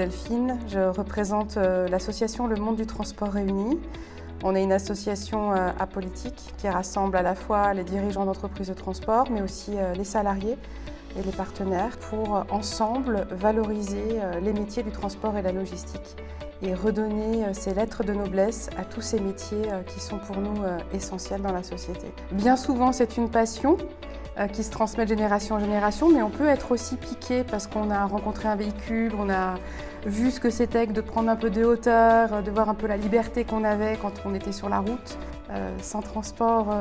Delphine, je représente l'association Le Monde du Transport Réuni. On est une association apolitique qui rassemble à la fois les dirigeants d'entreprises de transport, mais aussi les salariés et les partenaires pour ensemble valoriser les métiers du transport et la logistique et redonner ces lettres de noblesse à tous ces métiers qui sont pour nous essentiels dans la société. Bien souvent, c'est une passion qui se transmet de génération en génération, mais on peut être aussi piqué parce qu'on a rencontré un véhicule, on a vu ce que c'était que de prendre un peu de hauteur, de voir un peu la liberté qu'on avait quand on était sur la route. Sans transport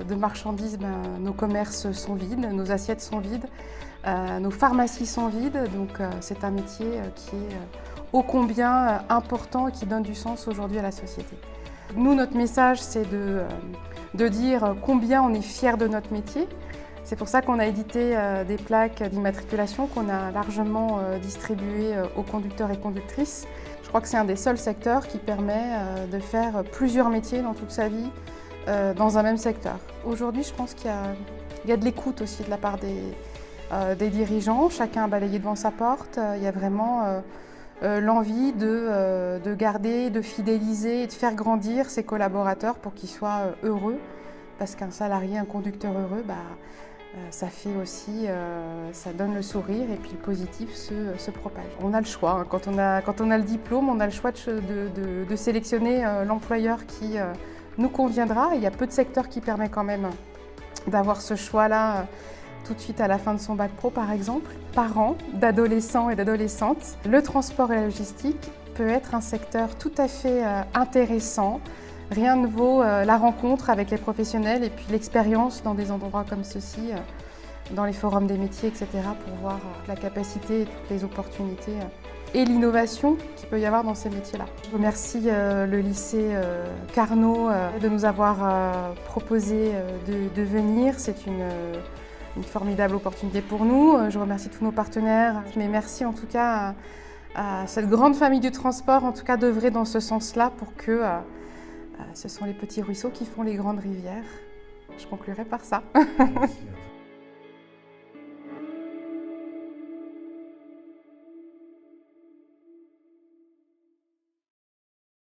de marchandises, nos commerces sont vides, nos assiettes sont vides, nos pharmacies sont vides, donc c'est un métier qui est ô combien important et qui donne du sens aujourd'hui à la société. Nous, notre message, c'est de dire combien on est fiers de notre métier. C'est pour ça qu'on a édité des plaques d'immatriculation qu'on a largement distribuées aux conducteurs et conductrices. Je crois que c'est un des seuls secteurs qui permet de faire plusieurs métiers dans toute sa vie dans un même secteur. Aujourd'hui, je pense qu'il y a de l'écoute aussi de la part des dirigeants. Chacun a balayé devant sa porte. Il y a vraiment l'envie de garder, de fidéliser et de faire grandir ses collaborateurs pour qu'ils soient heureux. Parce qu'un salarié, un conducteur heureux, ça fait aussi, ça donne le sourire et puis le positif se propage. On a le choix, hein. Quand on a le diplôme, on a le choix de sélectionner l'employeur qui nous conviendra. Il y a peu de secteurs qui permettent quand même d'avoir ce choix-là tout de suite à la fin de son bac pro par exemple. Parents d'adolescents et d'adolescentes, le transport et la logistique peut être un secteur tout à fait intéressant. Rien ne vaut la rencontre avec les professionnels et puis l'expérience dans des endroits comme ceux-ci, dans les forums des métiers, etc. pour voir la capacité et toutes les opportunités et l'innovation qu'il peut y avoir dans ces métiers-là. Je remercie le lycée Carnot de nous avoir proposé de venir. C'est une formidable opportunité pour nous. Je remercie tous nos partenaires, mais merci en tout cas à cette grande famille du transport, en tout cas d'œuvrer dans ce sens-là pour que ce sont les petits ruisseaux qui font les grandes rivières. Je conclurai par ça.